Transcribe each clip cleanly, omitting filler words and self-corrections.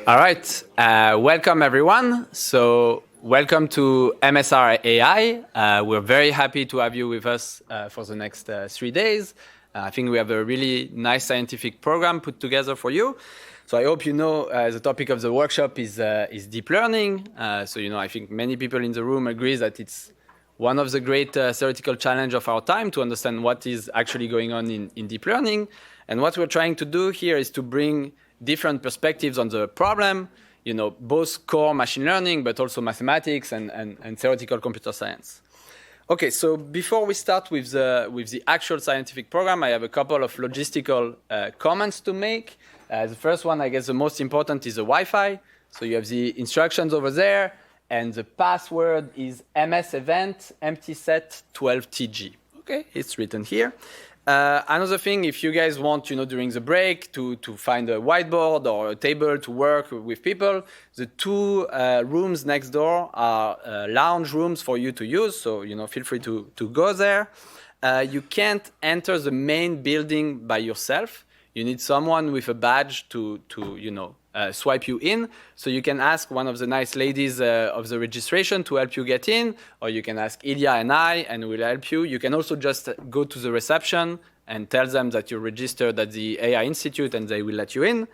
All right, welcome everyone. So welcome to MSR AI. We're very happy to have you with us for the next 3 days. I think we have a really nice scientific program put together for you. So I hope you know the topic of the workshop is deep learning. So I think many people in the room agree that it's one of the great theoretical challenge of our time to understand what is actually going on in deep learning. And what we're trying to do here is to bring different perspectives on the problem, both core machine learning, but also mathematics and theoretical computer science. Okay, so before we start with the actual scientific program, I have a couple of logistical comments to make. The first one, I guess the most important, is the Wi-Fi. So you have the instructions over there, and the password is MS-event empty set 12TG. Okay, it's written here. Another thing, if you guys want, during the break to find a whiteboard or a table to work with people, the two rooms next door are lounge rooms for you to use. So, feel free to go there. You can't enter the main building by yourself. You need someone with a badge to swipe you in. So you can ask one of the nice ladies of the registration to help you get in, or you can ask Ilya and I, and we'll help you. You can also just go to the reception and tell them that you're registered at the AI Institute, and they will let you in.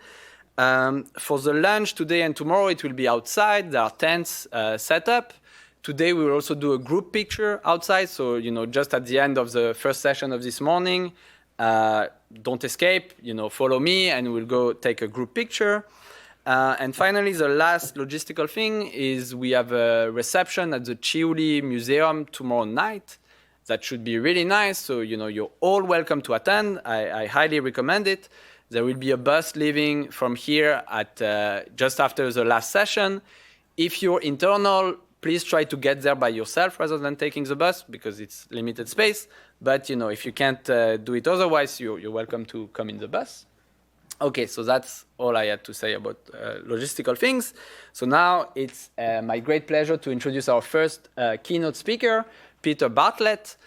For the lunch today and tomorrow, it will be outside. There are tents set up. Today, we will also do a group picture outside. So, just at the end of the first session of this morning, don't escape, follow me, and we'll go take a group picture. And finally, the last logistical thing is we have a reception at the Chiuli Museum tomorrow night. That should be really nice. So, you're all welcome to attend. I highly recommend it. There will be a bus leaving from here at just after the last session. If you're internal, please try to get there by yourself rather than taking the bus because it's limited space. But, if you can't do it otherwise, you're welcome to come in the bus. Okay, so that's all I had to say about logistical things. So now it's my great pleasure to introduce our first keynote speaker, Peter Bartlett.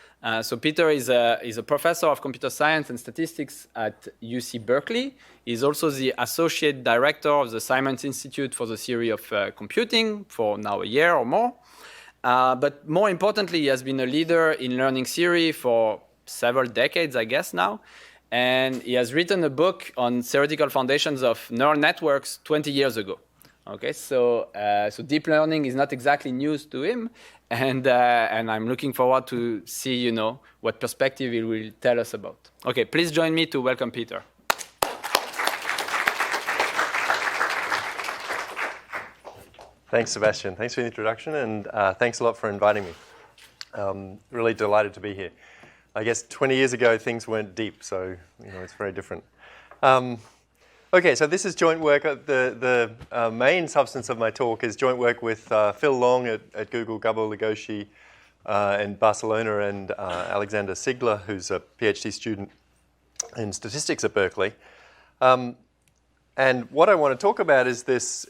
So Peter is a professor of computer science and statistics at UC Berkeley. He's also the associate director of the Simons Institute for the Theory of Computing for now a year or more. But more importantly, he has been a leader in learning theory for several decades, I guess now. And he has written a book on theoretical foundations of neural networks 20 years ago. Okay, so deep learning is not exactly news to him, and I'm looking forward to see what perspective he will tell us about. Okay, please join me to welcome Peter. Thanks, Sebastian. Thanks for the introduction, and thanks a lot for inviting me. Really delighted to be here. I guess 20 years ago, things weren't deep, so it's very different. Okay, so this is joint work. The main substance of my talk is joint work with Phil Long at Google, Gabo Legoshi in Barcelona, and Alexander Sigler, who's a PhD student in statistics at Berkeley. And what I want to talk about is this,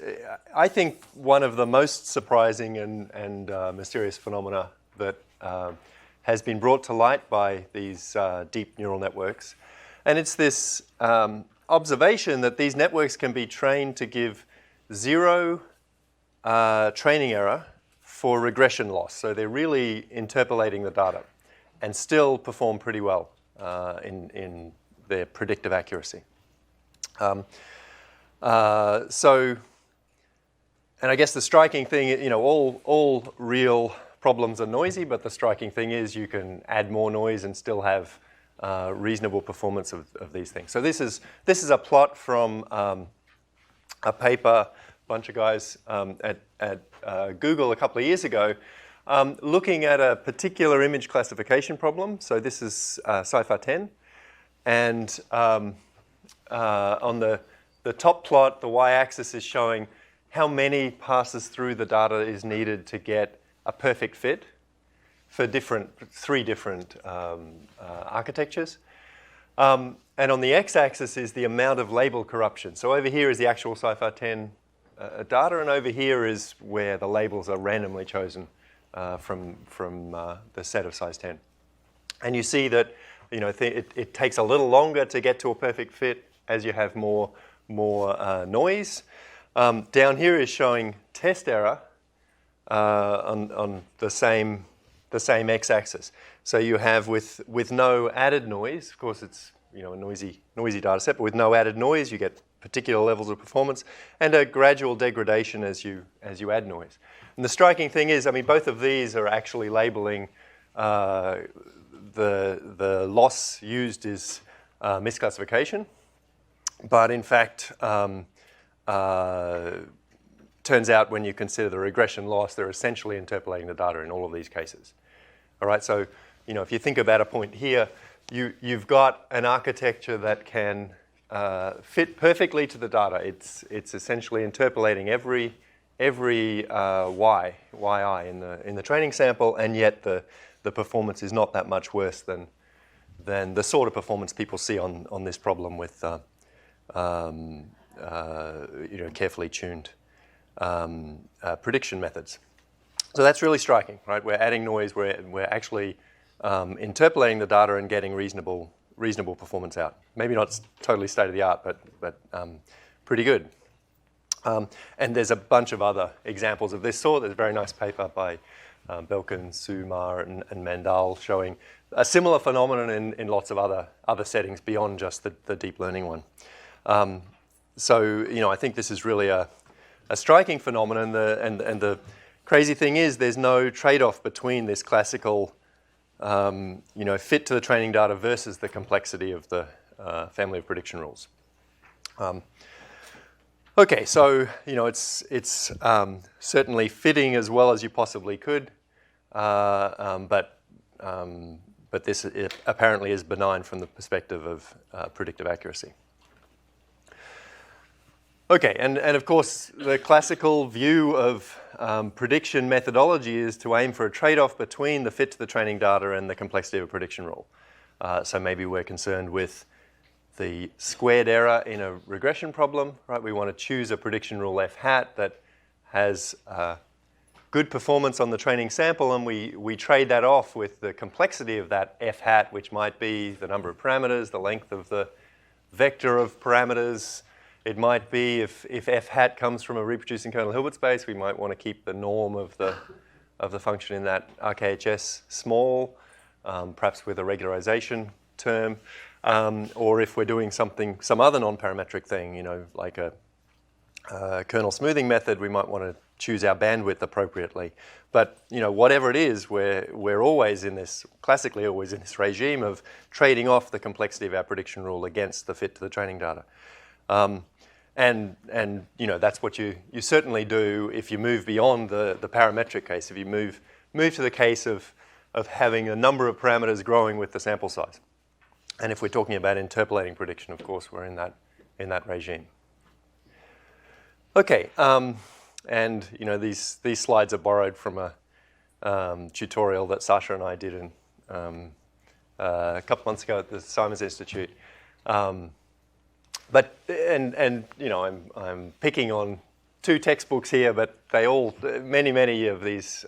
I think, one of the most surprising and mysterious phenomena that has been brought to light by these deep neural networks. And it's this observation that these networks can be trained to give zero training error for regression loss. So they're really interpolating the data and still perform pretty well in their predictive accuracy. And I guess the striking thing, all real problems are noisy, but the striking thing is you can add more noise and still have reasonable performance of these things. So this is a plot from a paper, a bunch of guys at Google a couple of years ago, looking at a particular image classification problem. So this is Cipher 10, and on the top plot, the y-axis is showing how many passes through the data is needed to get a perfect fit for three different architectures. And on the x-axis is the amount of label corruption. So over here is the actual Cipher 10 data, and over here is where the labels are randomly chosen from the set of size 10. And you see that it takes a little longer to get to a perfect fit as you have more noise. Down here is showing test error on the same x-axis. So you have with no added noise. Of course, it's a noisy data set, but with no added noise, you get particular levels of performance and a gradual degradation as you add noise. And the striking thing is, I mean, both of these are actually labeling the loss used is misclassification, but in fact, turns out when you consider the regression loss, they're essentially interpolating the data in all of these cases. All right, so if you think about a point here, you've got an architecture that can fit perfectly to the data. It's essentially interpolating every yi in the training sample, and yet the performance is not that much worse than the sort of performance people see on this problem with carefully tuned prediction methods. So that's really striking, right? We're adding noise. We're actually interpolating the data and getting reasonable performance out. Maybe not totally state of the art, but pretty good. And there's a bunch of other examples of this sort. There's a very nice paper by Belkin, Sumar, and Mandal showing a similar phenomenon in lots of other settings beyond just the deep learning one. So I think this is really a striking phenomenon. And the crazy thing is, there's no trade-off between this classical fit to the training data versus the complexity of the family of prediction rules. Okay, so it's certainly fitting as well as you possibly could, but this apparently is benign from the perspective of predictive accuracy. Okay, and of course the classical view of prediction methodology is to aim for a trade-off between the fit to the training data and the complexity of a prediction rule. So maybe we're concerned with the squared error in a regression problem, right? We want to choose a prediction rule f hat that has good performance on the training sample, and we trade that off with the complexity of that f hat, which might be the number of parameters, the length of the vector of parameters. It might be if f hat comes from a reproducing kernel Hilbert space, we might want to keep the norm of the function in that RKHS small, perhaps with a regularization term. Or if we're doing some other non-parametric thing, like a kernel smoothing method, we might want to choose our bandwidth appropriately. But whatever it is, we're always classically always in this regime of trading off the complexity of our prediction rule against the fit to the training data. And that's what you certainly do if you move beyond the parametric case. If you move to the case of having a number of parameters growing with the sample size. And if we're talking about interpolating prediction, of course, we're in that regime. Okay, and these slides are borrowed from a tutorial that Sasha and I did a couple months ago at the Simons Institute. But I'm picking on two textbooks here, but many of these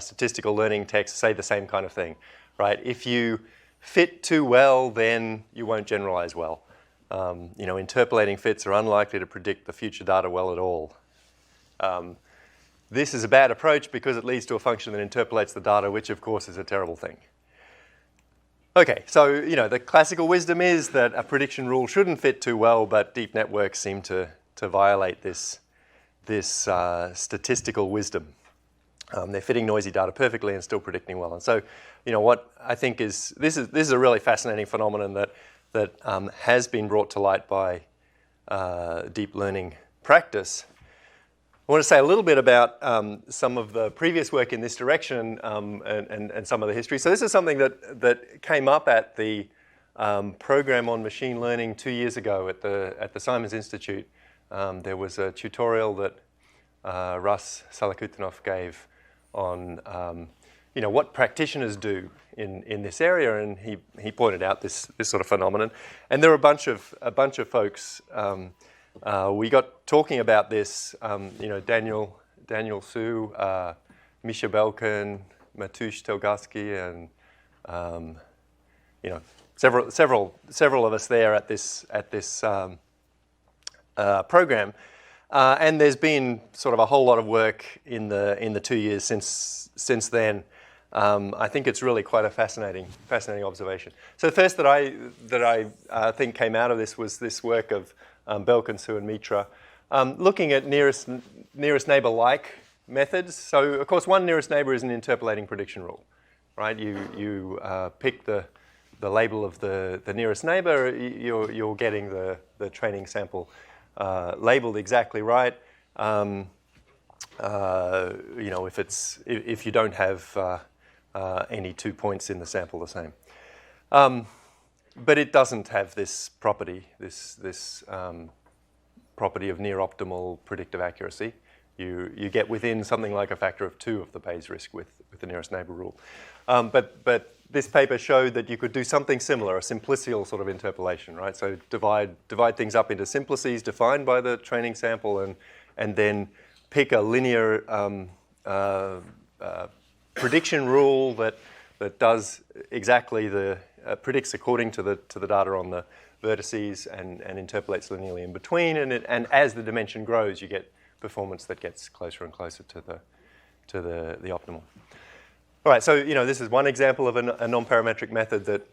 statistical learning texts say the same kind of thing, right? If you fit too well, then you won't generalize well. Interpolating fits are unlikely to predict the future data well at all. This is a bad approach because it leads to a function that interpolates the data, which of course is a terrible thing. Okay, so the classical wisdom is that a prediction rule shouldn't fit too well, but deep networks seem to violate this statistical wisdom. They're fitting noisy data perfectly and still predicting well. And so, what I think is this is a really fascinating phenomenon that has been brought to light by deep learning practice. I want to say a little bit about some of the previous work in this direction and some of the history. So this is something that came up at the program on machine learning 2 years ago at the Simons Institute. There was a tutorial that Russ Salakutinov gave on what practitioners do in this area, and he pointed out this sort of phenomenon. And there were a bunch of folks. We got talking about this. Daniel Su, Misha Belkin, Matush Telgarsky, and several of us there at this program. And there's been sort of a whole lot of work in the 2 years since then. I think it's really quite a fascinating observation. So the first that I think came out of this was this work of Belkin-Su and Mitra, looking at nearest neighbor-like methods. So of course, one nearest neighbor is an interpolating prediction rule, right? You pick the label of the nearest neighbor, you're getting the training sample labeled exactly right. If you don't have any 2 points in the sample the same. But it doesn't have this property, this property of near optimal predictive accuracy. You get within something like a factor of 2 of the Bayes risk with the nearest neighbor rule. But this paper showed that you could do something similar, a simplicial sort of interpolation, right? So divide things up into simplices defined by the training sample and then pick a linear prediction rule that does exactly predicts according to the data on the vertices and interpolates linearly in between. And as the dimension grows, you get performance that gets closer and closer to the optimal. All right, so this is one example of a non-parametric method that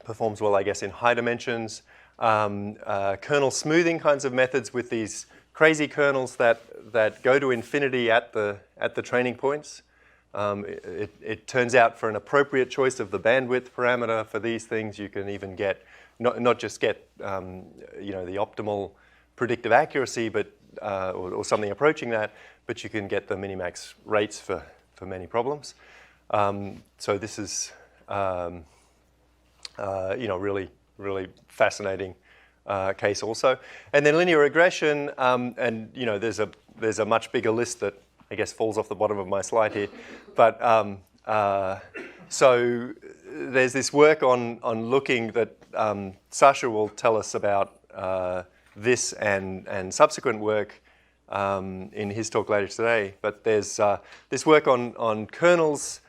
performs well, I guess, in high dimensions. Kernel smoothing kinds of methods with these crazy kernels that go to infinity at the training points. It turns out for an appropriate choice of the bandwidth parameter for these things, you can even get not just get the optimal predictive accuracy, but or something approaching that, but you can get the minimax rates for many problems. So this is really fascinating case also. And then linear regression, and there's a much bigger list that I guess falls off the bottom of my slide here. But so there's this work on looking that Sasha will tell us about this and subsequent work in his talk later today. But there's this work on kernels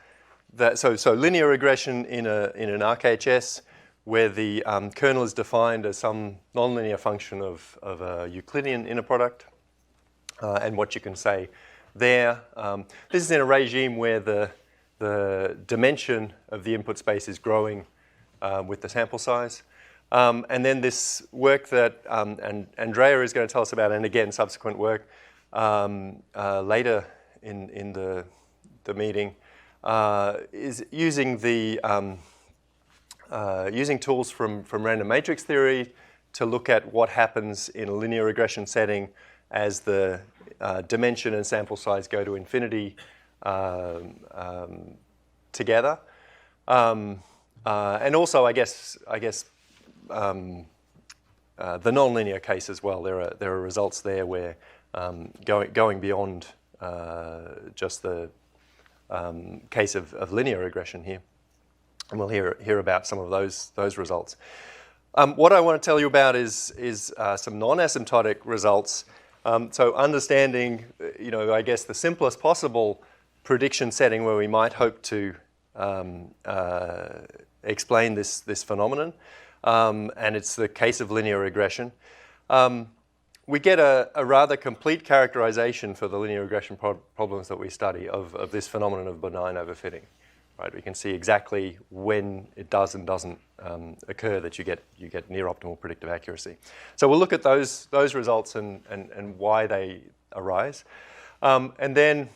that so linear regression in an RKHS where the kernel is defined as some nonlinear function of a Euclidean inner product, and what you can say there. This is in a regime where the dimension of the input space is growing with the sample size. And then this work that and Andrea is going to tell us about, and again subsequent work later in the meeting, is using using tools from random matrix theory to look at what happens in a linear regression setting as the dimension and sample size go to infinity together, and also I guess the nonlinear case as well. There are results there where going beyond just the case of linear regression here, and we'll hear about some of those results. What I want to tell you about is some non-asymptotic results. So understanding, I guess the simplest possible prediction setting where we might hope to explain this phenomenon, and it's the case of linear regression. We get a rather complete characterization for the linear regression problems that we study of this phenomenon of benign overfitting. Right? We can see exactly when it does and doesn't occur that you get near optimal predictive accuracy. So we'll look at those results and why they arise, and then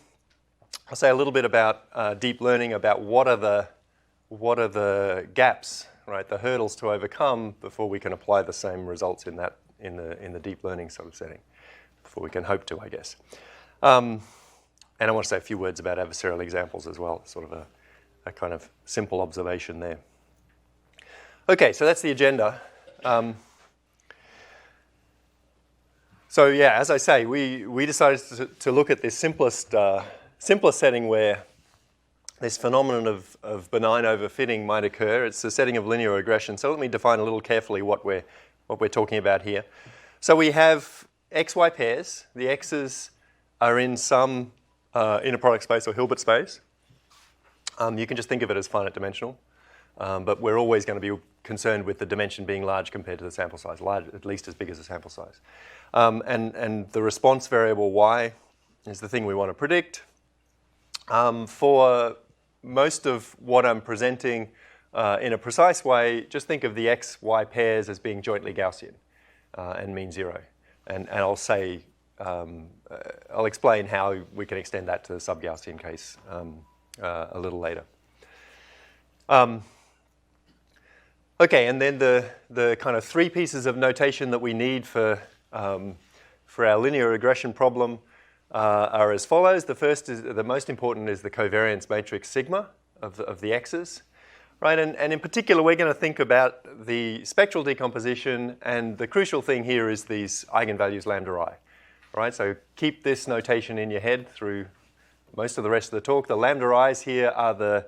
I'll say a little bit about deep learning, about what are the gaps, right, the hurdles to overcome before we can apply the same results in the deep learning sort of setting, before we can hope to, I guess. And I want to say a few words about adversarial examples as well, sort of a kind of simple observation there. Okay, so that's the agenda. So yeah, as I say, we decided to look at this simplest setting where this phenomenon of benign overfitting might occur. It's a setting of linear regression. So let me define a little carefully what we're talking about here. So we have xy pairs. The x's are in some inner product space or Hilbert space. You can just think of it as finite dimensional, but we're always going to be concerned with the dimension being large compared to the sample size, large, at least as big as the sample size. And the response variable y is the thing we want to predict. For most of what I'm presenting in a precise way, just think of the x-y pairs as being jointly Gaussian and mean zero. And I'll say, I'll explain how we can extend that to the sub-Gaussian case a little later. Okay, and then the kind of three pieces of notation that we need for our linear regression problem are as follows. The first is, the most important, is the covariance matrix sigma of the x's, right? And in particular, we're going to think about the spectral decomposition, and the crucial thing here is these eigenvalues lambda I, right? So keep this notation in your head through most of the rest of the talk. The lambda i's here are the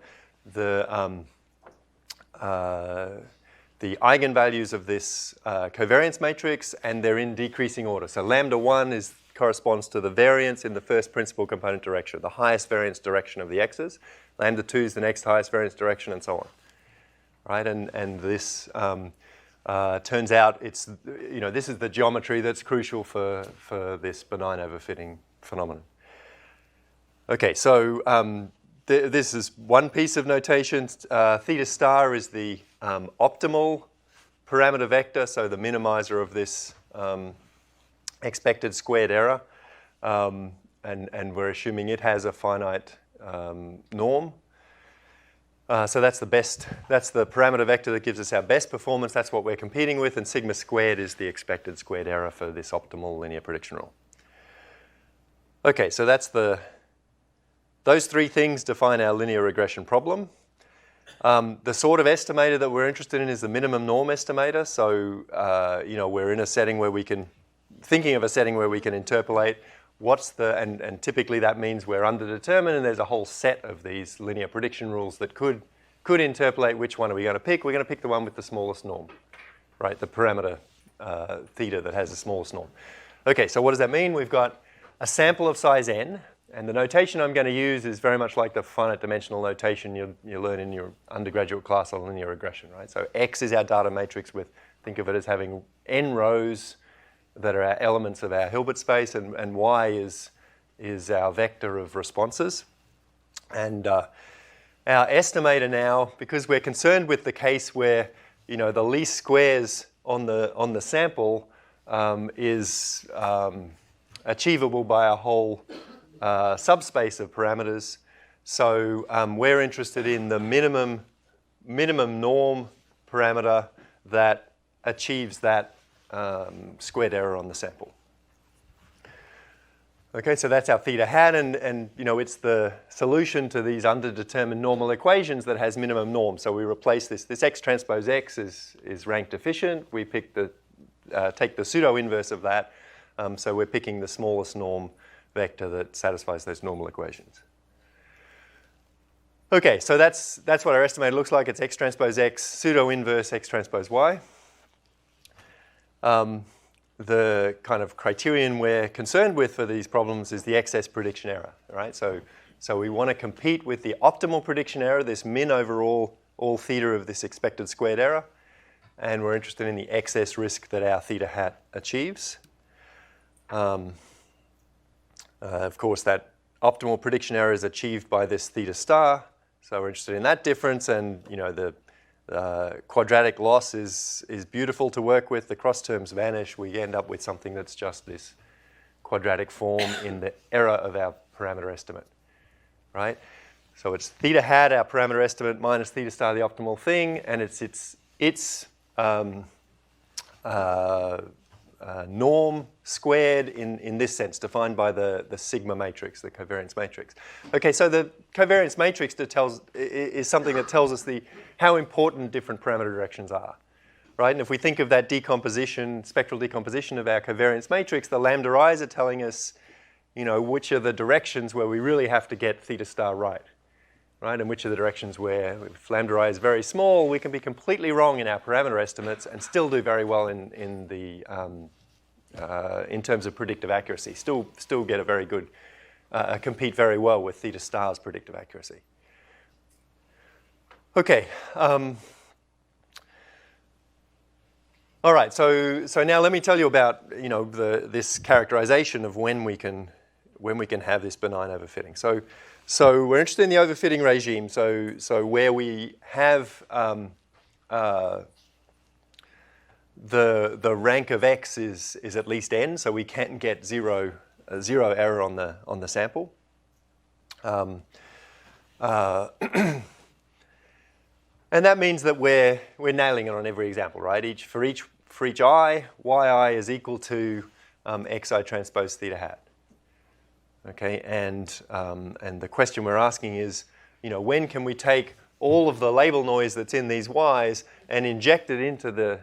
eigenvalues of this covariance matrix, and they're in decreasing order. So lambda 1 corresponds to the variance in the first principal component direction, the highest variance direction of the x's. Lambda 2 is the next highest variance direction, and so on. Right? And this turns out this is the geometry that's crucial for this benign overfitting phenomenon. Okay, so this is one piece of notation. Theta star is the optimal parameter vector, so the minimizer of this expected squared error, and we're assuming it has a finite norm. So that's the parameter vector that gives us our best performance. That's what we're competing with, and sigma squared is the expected squared error for this optimal linear prediction rule. Okay, so those three things define our linear regression problem. The sort of estimator that we're interested in is the minimum norm estimator. So we're in a setting where thinking of a setting where we can interpolate and typically that means we're underdetermined, and there's a whole set of these linear prediction rules that could interpolate which one are we going to pick. We're going to pick the one with the smallest norm, right? The parameter theta that has the smallest norm. Okay, so what does that mean? We've got a sample of size n, and the notation I'm going to use is very much like the finite dimensional notation you learn in your undergraduate class on linear regression, right? So X is our data matrix think of it as having n rows that are our elements of our Hilbert space, and Y is our vector of responses. And our estimator now, because we're concerned with the case where the least squares on the sample is achievable by a whole subspace of parameters. So we're interested in the minimum norm parameter that achieves that squared error on the sample. Okay, so that's our theta hat, and it's the solution to these underdetermined normal equations that has minimum norm. So we replace this X transpose X is rank deficient. We pick take the pseudo inverse of that. So we're picking the smallest norm vector that satisfies those normal equations. Okay, so that's what our estimator looks like. It's X transpose X, pseudo inverse X transpose Y. The kind of criterion we're concerned with for these problems is the excess prediction error, right? So we want to compete with the optimal prediction error, this min over all theta of this expected squared error, and we're interested in the excess risk that our theta hat achieves. Of course, that optimal prediction error is achieved by this theta star, so we're interested in that difference, and the quadratic loss is beautiful to work with. The cross terms vanish. We end up with something that's just this quadratic form in the error of our parameter estimate, right? So it's theta hat, our parameter estimate, minus theta star, the optimal thing, and it's norm squared in this sense, defined by the sigma matrix, the covariance matrix. Okay, so the covariance matrix is something that tells us how important different parameter directions are, right? And if we think of that spectral decomposition of our covariance matrix, the lambda i's are telling us, which are the directions where we really have to get theta star right, and which are the directions where, if lambda I is very small, we can be completely wrong in our parameter estimates and still do very well in terms of predictive accuracy. Still get a very good, compete very well with theta star's predictive accuracy. Okay. All right, so now let me tell you about this characterization of when we can have this benign overfitting. So we're interested in the overfitting regime. So where we have the rank of x is at least n, so we can get zero error on the sample. And that means that we're nailing it on every example, right? For each I, yi is equal to xi transpose theta hat. Okay, and the question we're asking is, when can we take all of the label noise that's in these y's and inject it into the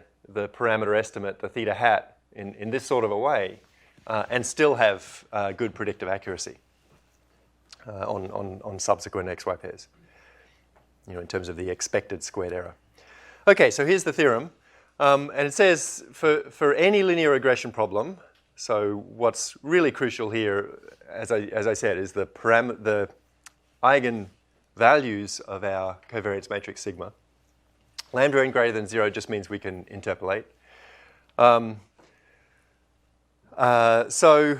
parameter estimate, the theta hat, in this sort of a way, and still have good predictive accuracy on subsequent xy pairs, in terms of the expected squared error. Okay, so here's the theorem. And it says for any linear regression problem, so what's really crucial here, as I said, is the eigenvalues of our covariance matrix sigma. Lambda n greater than 0 just means we can interpolate. So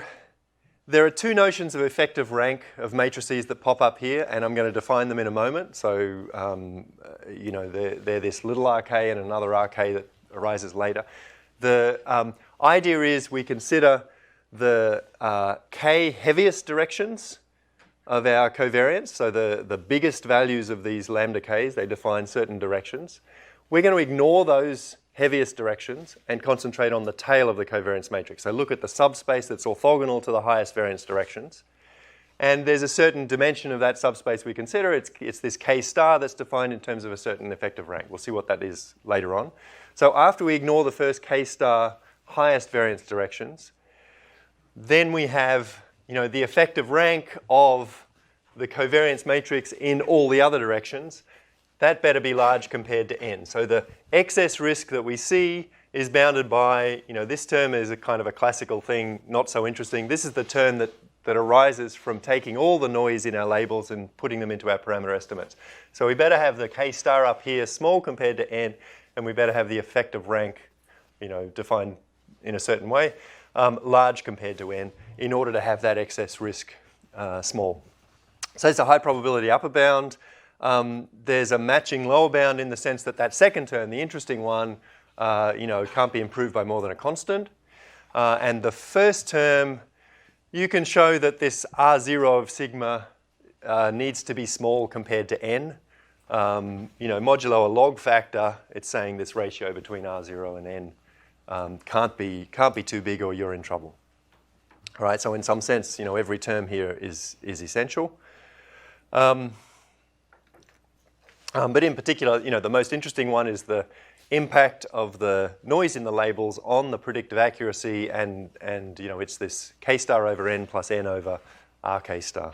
there are two notions of effective rank of matrices that pop up here, and I'm going to define them in a moment. So, they're this little rk and another rk that arises later. The idea is we consider the k heaviest directions of our covariance, so the biggest values of these lambda k's, they define certain directions. We're going to ignore those heaviest directions and concentrate on the tail of the covariance matrix. So look at the subspace that's orthogonal to the highest variance directions. And there's a certain dimension of that subspace we consider. It's this k star that's defined in terms of a certain effective rank. We'll see what that is later on. So after we ignore the first k star highest variance directions, then we have the effective rank of the covariance matrix in all the other directions. That better be large compared to n. So the excess risk that we see is bounded by, this term is a kind of a classical thing, not so interesting. This is the term that arises from taking all the noise in our labels and putting them into our parameter estimates. So we better have the k star up here small compared to n, and we better have the effective rank, defined in a certain way, large compared to n, in order to have that excess risk small. So it's a high probability upper bound. There's a matching lower bound in the sense that second term, the interesting one, can't be improved by more than a constant. And the first term, you can show that this R0 of sigma needs to be small compared to n. Modulo a log factor, it's saying this ratio between R0 and n can't be too big or you're in trouble. All right, so in some sense, every term here is essential. But in particular, the most interesting one is the impact of the noise in the labels on the predictive accuracy, and it's this k star over n plus n over rk star.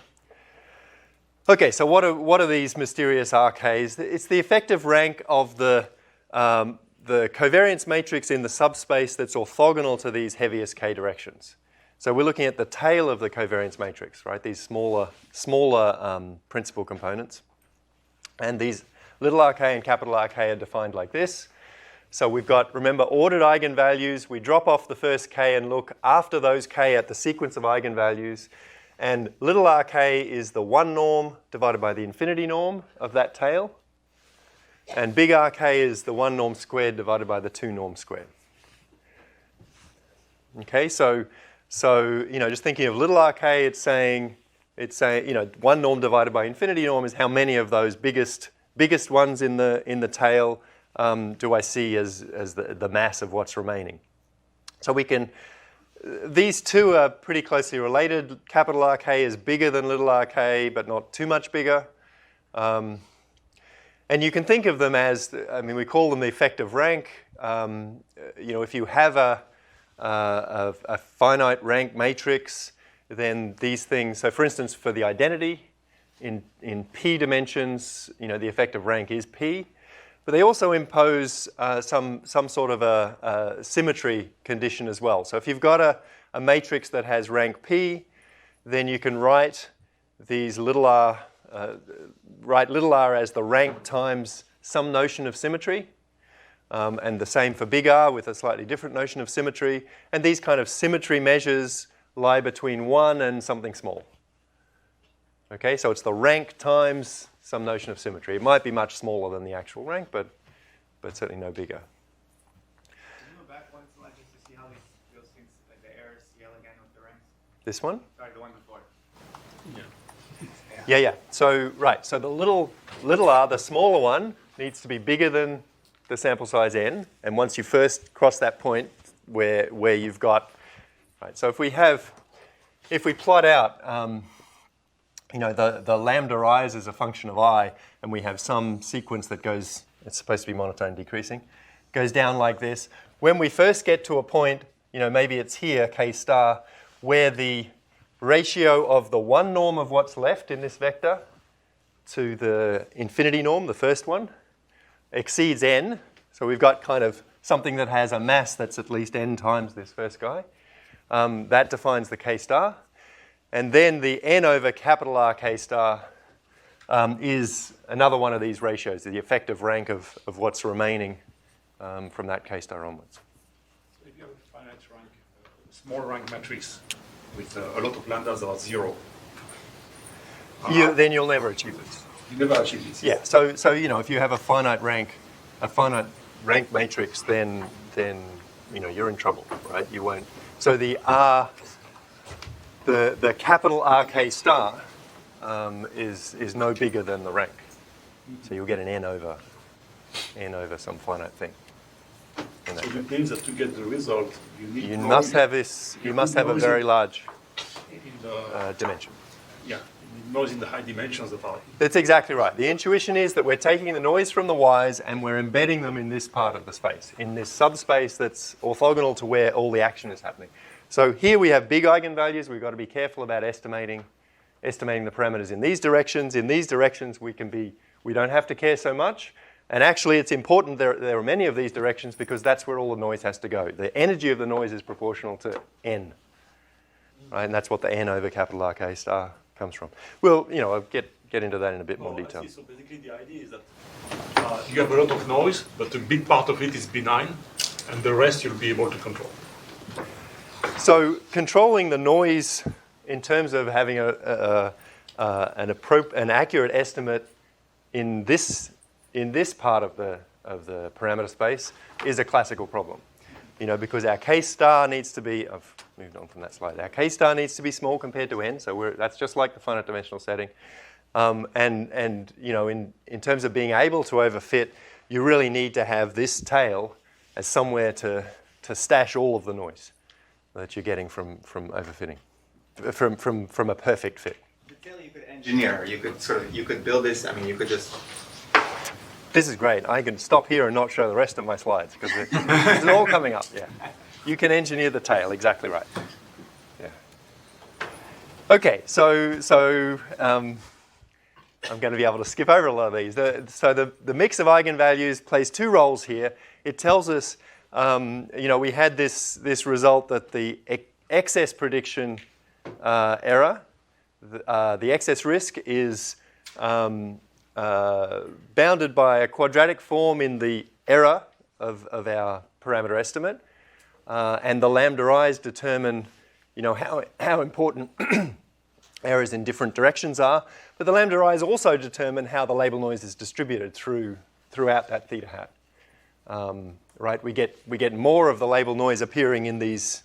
Okay, so what are these mysterious rk's? It's the effective rank of the covariance matrix in the subspace that's orthogonal to these heaviest k directions. So we're looking at the tail of the covariance matrix, right? These smaller principal components. And these little rk and capital RK are defined like this. So we've got, remember, ordered eigenvalues. We drop off the first k and look after those k at the sequence of eigenvalues. And little rk is the 1 norm divided by the infinity norm of that tail. And big rk is the 1 norm squared divided by the 2 norm squared. Okay, so just thinking of little rk, it's saying 1 norm divided by infinity norm is how many of those biggest ones in the tail do I see as the mass of what's remaining. So these two are pretty closely related. Capital RK is bigger than little rk, but not too much bigger. And you can think of them as, we call them the effective rank. If you have a finite rank matrix, then these things, so for instance, for the identity, in p dimensions, the effective rank is p. But they also impose some sort of a symmetry condition as well. So if you've got a matrix that has rank p, then you can write these little r as the rank times some notion of symmetry. and the same for big R with a slightly different notion of symmetry. And these kind of symmetry measures lie between 1 and something small. Okay, so it's the rank times some notion of symmetry. It might be much smaller than the actual rank, but certainly no bigger. Can you go back one slide just to see how those things, like the errors scale again with the ranks? This one? Sorry, the one before. Yeah. So, right, so the little r, the smaller one, needs to be bigger than the sample size n. And once you first cross that point where you've got, right, so if we plot out, the lambda i's as a function of I, and we have some sequence that goes, it's supposed to be monotone decreasing, goes down like this. When we first get to a point, maybe it's here, k star, where the ratio of the one norm of what's left in this vector to the infinity norm, the first one, exceeds n. So we've got kind of something that has a mass that's at least n times this first guy. That defines the k star. And then the n over capital R k star is another one of these ratios, the effective rank of what's remaining from that k star onwards. So if you have a finite rank, small rank matrix with a lot of lambdas that are 0, then you'll never achieve this. you never achieve this. Yeah. So if you have a finite rank matrix, then you're in trouble, right? You won't. So the R. The capital RK star is no bigger than the rank. So you'll get an n over some finite thing. So it means that to get the result, you must have a very large dimension. Yeah, noise in the high dimensions that are. That's exactly right. The intuition is that we're taking the noise from the y's and we're embedding them in this part of the space, in this subspace that's orthogonal to where all the action is happening. So here we have big eigenvalues. We've got to be careful about estimating the parameters in these directions. In these directions, we don't have to care so much. And actually, it's important there are many of these directions because that's where all the noise has to go. The energy of the noise is proportional to n, right? And that's what the n over capital RK star comes from. Well, I'll get into that in a bit more detail. So basically, the idea is that you have a lot of noise, but a big part of it is benign, and the rest you'll be able to control. So controlling the noise in terms of having an accurate estimate in this part of the parameter space is a classical problem. Because our k star needs to be, I've moved on from that slide, our k star needs to be small compared to n, so that's just like the finite dimensional setting. In terms of being able to overfit, you really need to have this tail as somewhere to stash all of the noise that you're getting from overfitting, from a perfect fit. The tail you could engineer, you could build this. I mean, you could just. This is great. I can stop here and not show the rest of my slides because it's all coming up. Yeah, you can engineer the tail. Exactly right. Yeah. Okay, so I'm going to be able to skip over a lot of these. So the mix of eigenvalues plays two roles here. It tells us, we had this result that the excess prediction error, the excess risk is bounded by a quadratic form in the error of our parameter estimate, and the lambda i's determine, how important errors in different directions are. But the lambda i's also determine how the label noise is distributed throughout that theta hat. Right, we get more of the label noise appearing in these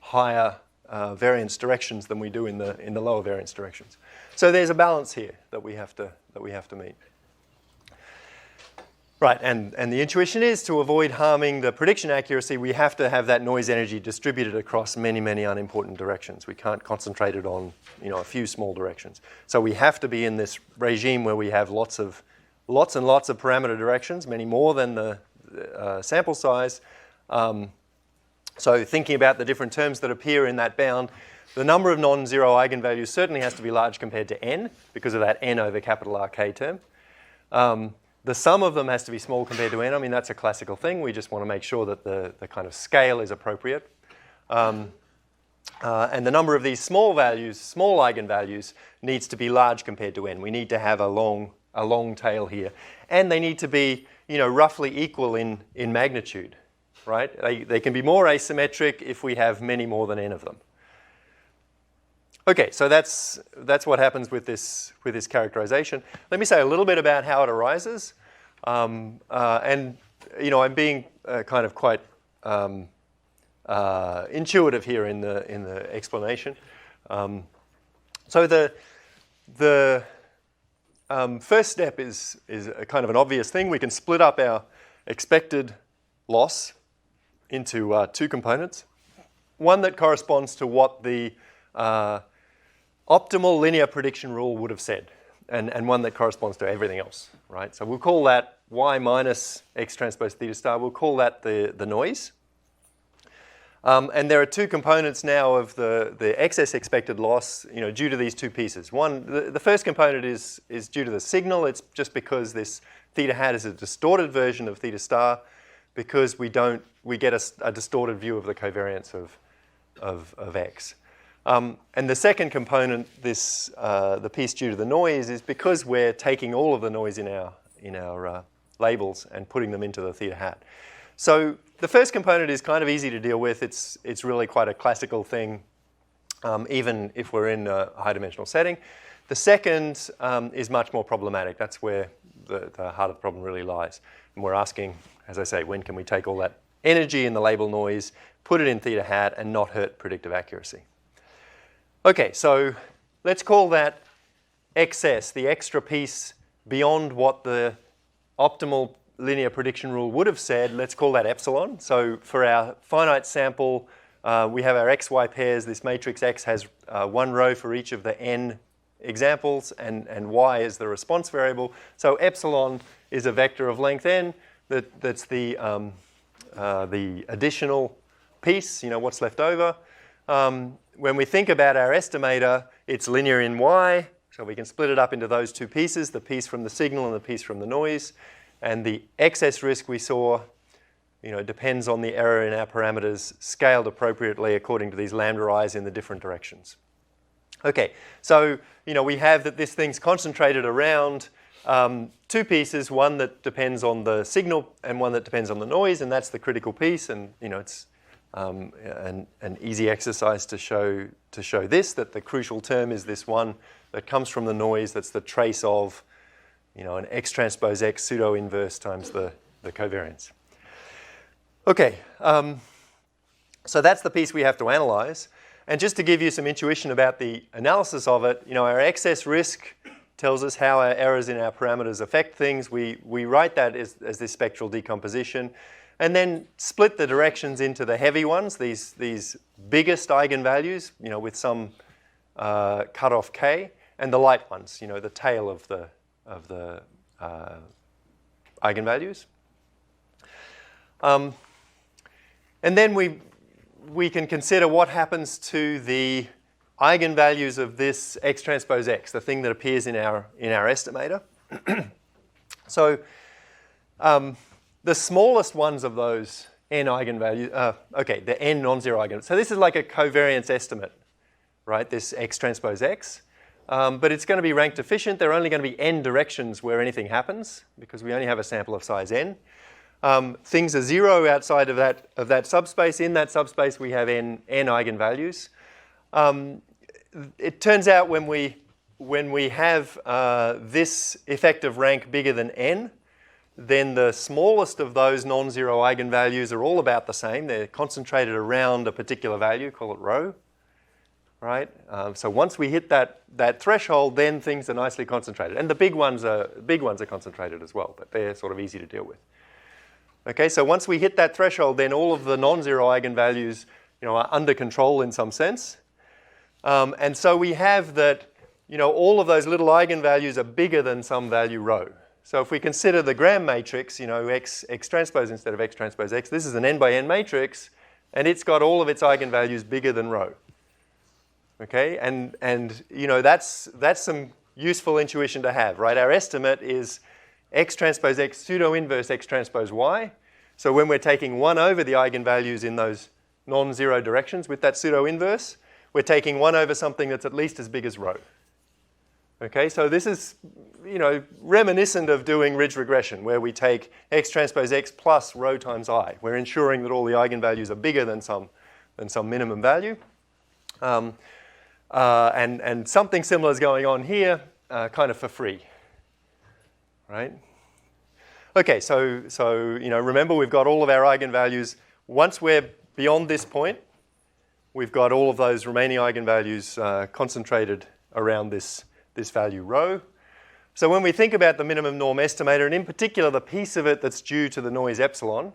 higher variance directions than we do in the lower variance directions. So there's a balance here that we have to meet. Right, and the intuition is to avoid harming the prediction accuracy, we have to have that noise energy distributed across many, many unimportant directions. We can't concentrate it on a few small directions. So we have to be in this regime where we have lots and lots of parameter directions, many more than the sample size. So thinking about the different terms that appear in that bound, the number of non-zero eigenvalues certainly has to be large compared to n because of that n over capital RK term. The sum of them has to be small compared to n. I mean, that's a classical thing. We just want to make sure that the kind of scale is appropriate. And the number of these small eigenvalues, needs to be large compared to n. We need to have a long tail here. And they need to be roughly equal in magnitude, right? They can be more asymmetric if we have many more than n of them. Okay, so that's what happens with this characterization. Let me say a little bit about how it arises, and I'm being kind of quite intuitive here in the explanation. So the first step is a kind of an obvious thing. We can split up our expected loss into two components. One that corresponds to what the optimal linear prediction rule would have said, and one that corresponds to everything else, right? So we'll call that y minus x transpose theta star. We'll call that the noise. And there are two components now of the excess expected loss, due to these two pieces. One, the first component is due to the signal. It's just because this theta hat is a distorted version of theta star, because we get a distorted view of the covariance of x. And the second component, the piece due to the noise, is because we're taking all of the noise in our labels and putting them into the theta hat. So the first component is kind of easy to deal with. It's really quite a classical thing, even if we're in a high-dimensional setting. The second is much more problematic. That's where the heart of the problem really lies. And we're asking, as I say, when can we take all that energy in the label noise, put it in theta hat, and not hurt predictive accuracy? Okay, so let's call that excess, the extra piece beyond what the optimal linear prediction rule would have said. Let's call that epsilon. So for our finite sample, we have our xy pairs. This matrix X has one row for each of the n examples, and y is the response variable. So epsilon is a vector of length n. That's the additional piece, what's left over. When we think about our estimator, it's linear in y, so we can split it up into those two pieces, the piece from the signal and the piece from the noise. And the excess risk we saw, depends on the error in our parameters scaled appropriately according to these lambda i's in the different directions. Okay, so we have that this thing's concentrated around two pieces, one that depends on the signal and one that depends on the noise, and that's the critical piece. And it's an easy exercise to show this, that the crucial term is this one that comes from the noise. That's the trace of an x transpose x pseudo-inverse times the covariance. Okay, so that's the piece we have to analyze. And just to give you some intuition about the analysis of it, our excess risk tells us how our errors in our parameters affect things. We write that as this spectral decomposition, and then split the directions into the heavy ones, these biggest eigenvalues, with some cutoff k, and the light ones, the tail of the eigenvalues. And then we can consider what happens to the eigenvalues of this x transpose x, the thing that appears in our estimator. So the smallest ones of those n eigenvalues, the n non-zero eigenvalues. So this is like a covariance estimate, right, this x transpose x. But it's going to be ranked efficient. There are only going to be n directions where anything happens, because we only have a sample of size n. Things are zero outside of that subspace. In that subspace, we have n eigenvalues. It turns out when we have this effective rank bigger than n, then the smallest of those non-zero eigenvalues are all about the same. They're concentrated around a particular value, call it rho. Right? So once we hit that threshold, then things are nicely concentrated. And the big ones are concentrated as well, but they're sort of easy to deal with. Okay, so once we hit that threshold, then all of the non-zero eigenvalues are under control in some sense. And so we have that all of those little eigenvalues are bigger than some value rho. So if we consider the Gram matrix, x transpose instead of x transpose x, this is an n by n matrix, and it's got all of its eigenvalues bigger than rho. Okay, and that's some useful intuition to have, right? Our estimate is x transpose x pseudo-inverse x transpose y. So when we're taking 1 over the eigenvalues in those non-zero directions with that pseudo-inverse, we're taking 1 over something that's at least as big as rho. Okay, so this is, reminiscent of doing ridge regression, where we take x transpose x plus rho times I. We're ensuring that all the eigenvalues are bigger than some minimum value. And something similar is going on here, kind of for free, right? Okay, so remember we've got all of our eigenvalues. Once we're beyond this point, we've got all of those remaining eigenvalues concentrated around this value rho. So when we think about the minimum norm estimator, and in particular the piece of it that's due to the noise epsilon,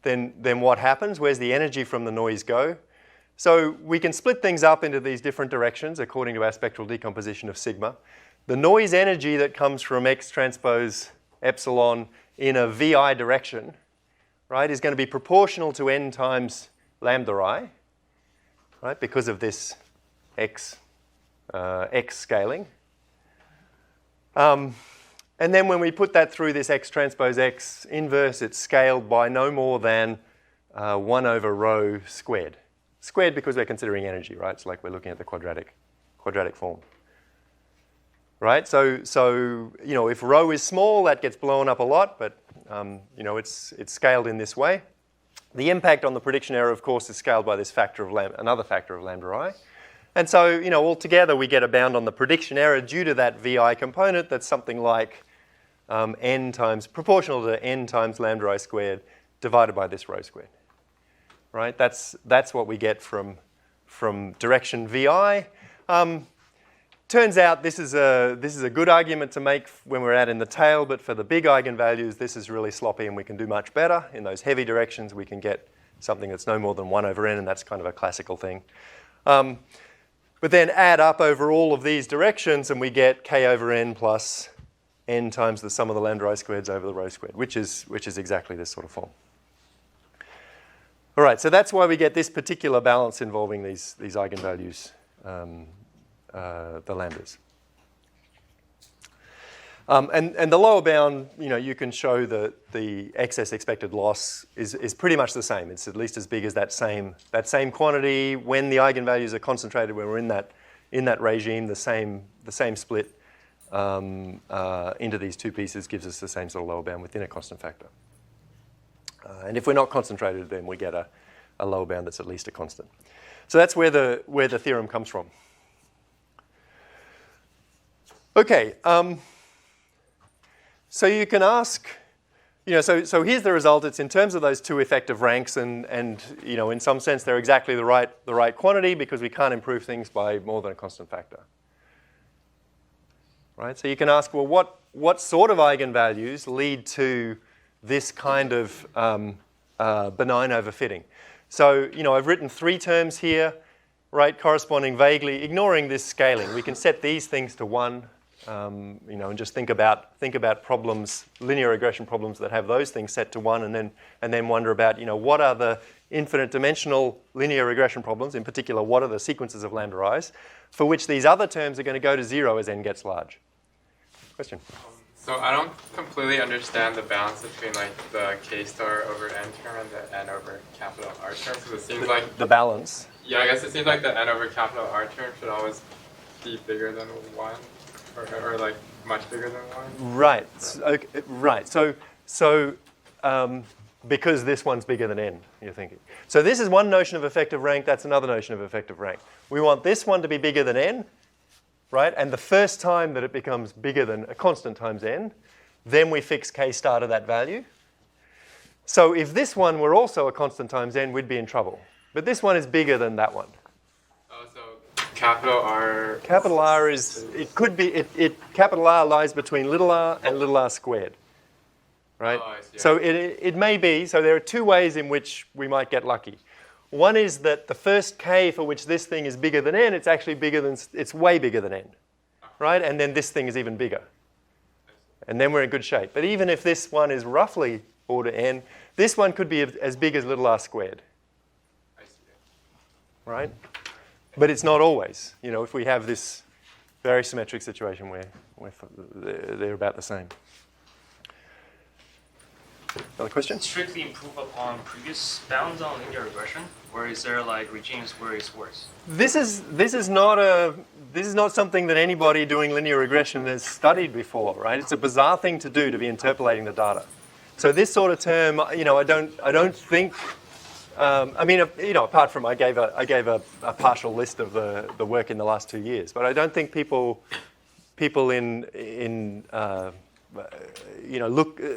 then what happens? Where's the energy from the noise go? So we can split things up into these different directions according to our spectral decomposition of sigma. The noise energy that comes from x transpose epsilon in a VI direction, right, is going to be proportional to n times lambda I, right, because of this x scaling. And then when we put that through this x transpose x inverse, it's scaled by no more than 1 over rho squared. Squared because we're considering energy, right? It's like we're looking at the quadratic form. Right? So if rho is small, that gets blown up a lot, but it's scaled in this way. The impact on the prediction error, of course, is scaled by this factor of another factor of lambda I. And so, altogether we get a bound on the prediction error due to that VI component that's something like proportional to n times lambda I squared divided by this rho squared. Right? That's what we get from direction VI. Turns out this is a good argument to make when we're out in the tail, but for the big eigenvalues, this is really sloppy and we can do much better. In those heavy directions, we can get something that's no more than 1 over n, and that's kind of a classical thing. But then add up over all of these directions, and we get k over n plus n times the sum of the lambda I squareds over the rho squared, which is exactly this sort of form. All right, so that's why we get this particular balance involving these eigenvalues, the lambdas. And the lower bound, you can show that the excess expected loss is pretty much the same. It's at least as big as that same quantity when the eigenvalues are concentrated. When we're in that regime, the same split into these two pieces gives us the same sort of lower bound within a constant factor. And if we're not concentrated, then we get a lower bound that's at least a constant. So that's where the theorem comes from. Okay. So you can ask, so here's the result. It's in terms of those two effective ranks, and in some sense they're exactly the right quantity because we can't improve things by more than a constant factor. Right? So you can ask, well, what sort of eigenvalues lead to this kind of benign overfitting? So I've written 3 terms here, right, corresponding vaguely, ignoring this scaling. We can set these things to 1. And just think about problems, linear regression problems that have those things set to 1, and then wonder about what are the infinite dimensional linear regression problems, in particular what are the sequences of lambda i's, for which these other terms are going to go to 0 as n gets large. Question? So I don't completely understand the balance between like the k star over n term and the n over capital R term, because it seems like the balance. Yeah, I guess it seems like the n over capital R term should always be bigger than 1. Or like much bigger than 1? Right. Okay. Right. So because this one's bigger than n, you're thinking. So this is one notion of effective rank. That's another notion of effective rank. We want this one to be bigger than n, right? And the first time that it becomes bigger than a constant times n, then we fix k star to that value. So if this one were also a constant times n, we'd be in trouble. But this one is bigger than that one. Capital R. Capital R is, it could be, capital R lies between little r and little r squared, right? Oh, I see. So it may be, so there are 2 ways in which we might get lucky. One is that the first k for which this thing is bigger than n, it's actually it's way bigger than n, right? And then this thing is even bigger. And then we're in good shape. But even if this one is roughly order n, this one could be as big as little r squared. I see. Right? But it's not always. If we have this very symmetric situation where they're about the same. Another question? Strictly improve upon previous bounds on linear regression, or is there like regimes where it's worse? This is not something that anybody doing linear regression has studied before, right? It's a bizarre thing to do, to be interpolating the data. So this sort of term, I don't think. I mean, apart from I gave a partial list of the work in the last 2 years, but I don't think people in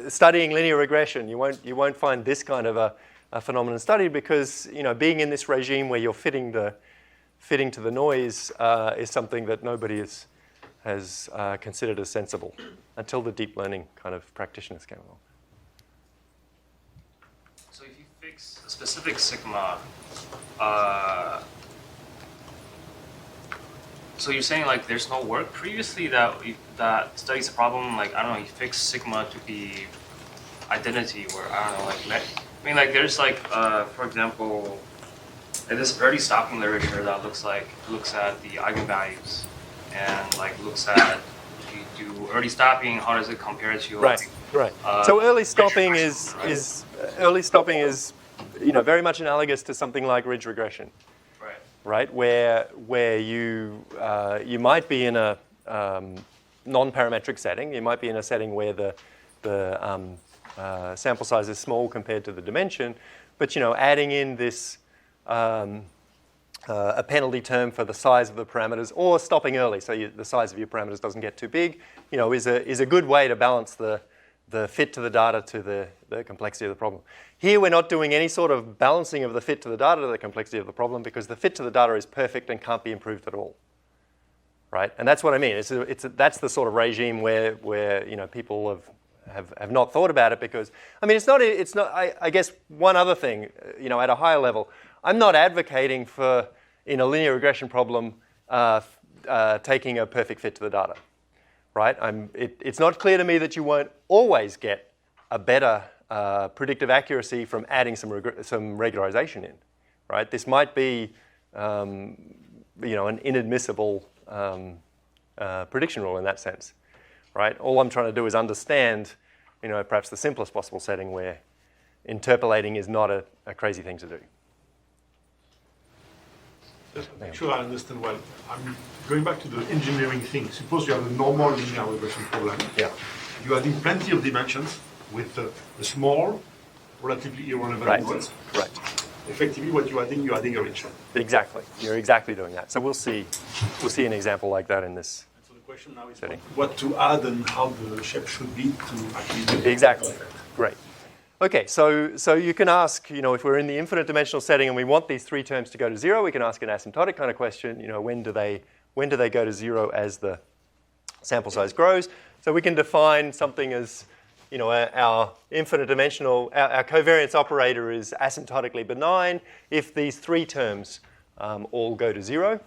studying linear regression, you won't find this kind of a phenomenon studied, because being in this regime where you're fitting to the noise is something that nobody has considered as sensible until the deep learning kind of practitioners came along. So if you fix a specific sigma, so you're saying like there's no work previously that studies the problem, like, I don't know, you fix sigma to be identity, or I don't know, like, I mean, like, there's like, for example, like this early stopping literature that looks at the eigenvalues and like looks at, if you do early stopping, how does it compare to Right. So early stopping is very much analogous to something like ridge regression. Right, where you might be in a non-parametric setting. You might be in a setting where the sample size is small compared to the dimension, but adding in this a penalty term for the size of the parameters, or stopping early so the size of your parameters doesn't get too big, is a good way to balance the fit to the data to the complexity of the problem. Here we're not doing any sort of balancing of the fit to the data to the complexity of the problem, because the fit to the data is perfect and can't be improved at all. Right? And that's what I mean. That's the sort of regime where people have not thought about it, because I mean it's not I guess one other thing, at a higher level, I'm not advocating for, in a linear regression problem, taking a perfect fit to the data. Right? It's not clear to me that you won't always get a better predictive accuracy from adding some regularization in. Right? This might be, an inadmissible prediction rule in that sense. Right? All I'm trying to do is understand, perhaps the simplest possible setting where interpolating is not a crazy thing to do. Just to make sure I understand well, I'm going back to the engineering thing. Suppose you have a normal linear regression problem. Yeah. You are adding plenty of dimensions with a small, relatively irrelevant noise. Right. Effectively, what you're adding a ridge. Exactly. You're exactly doing that. So we'll see an example like that in this. And so the question now is setting. what to add and how the shape should be to actually do Exactly. that. Great. Okay, so you can ask, if we're in the infinite dimensional setting and we want these three terms to go to zero, we can ask an asymptotic kind of question. When do they go to zero as the sample size grows? So we can define something as, our infinite dimensional, our covariance operator is asymptotically benign if these three terms all go to zero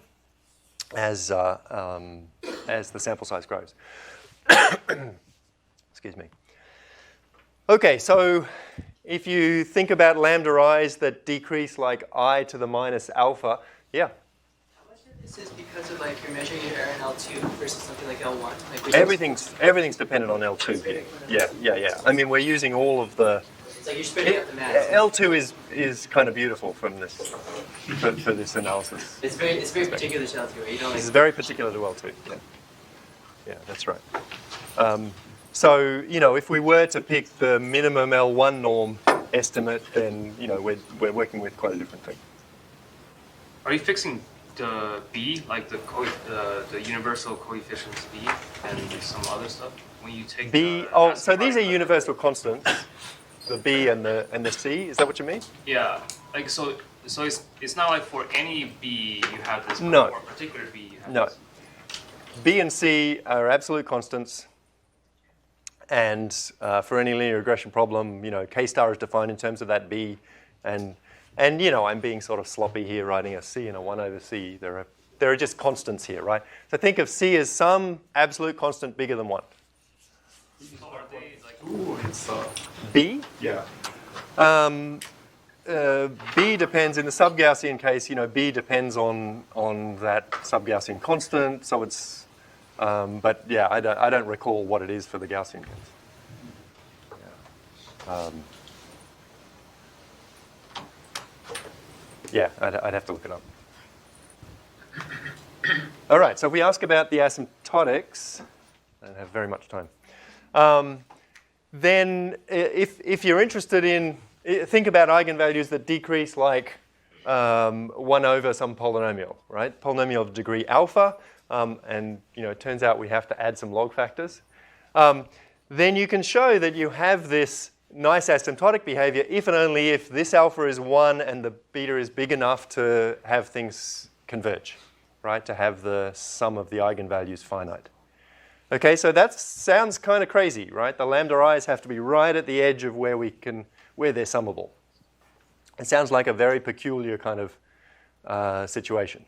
as the sample size grows. Excuse me. Okay, so if you think about lambda i's that decrease like I to the minus alpha, yeah. How much of this is because of like you're measuring your error in L2 versus something like L1? Like everything's dependent on L2 here. Yeah. I mean, we're using all of the. It's like you're spreading out the mass. L2 is kind of beautiful from this for this analysis. It's very particular to L2, right? This is very particular to L2. Yeah, that's right. So, if we were to pick the minimum L1 norm estimate, then, we're working with quite a different thing. Are you fixing the B, like the universal coefficients B and some other stuff when you take B? So these are universal constants, the B and the C. Is that what you mean? Yeah. Like so it's not like for any B you have this. No. For a particular B you have No. this. B and C are absolute constants. And for any linear regression problem, K star is defined in terms of that B. And I'm being sort of sloppy here, writing a C and a 1 over C. There are just constants here, right? So think of C as some absolute constant bigger than 1. So are they like Ooh, it's B? yeah. B depends, in the sub-Gaussian case, B depends on that sub-Gaussian constant. So it's, but yeah, I don't recall what it is for the Gaussian case. Yeah, I'd have to look it up. All right, so if we ask about the asymptotics, I don't have very much time. Then if you're interested in, think about eigenvalues that decrease like 1 over some polynomial, right? Polynomial of degree alpha, and it turns out we have to add some log factors. Then you can show that you have this nice asymptotic behavior if and only if this alpha is 1 and the beta is big enough to have things converge, right? To have the sum of the eigenvalues finite. Okay, so that sounds kind of crazy, right? The lambda i's have to be right at the edge of where they're summable. It sounds like a very peculiar kind of situation.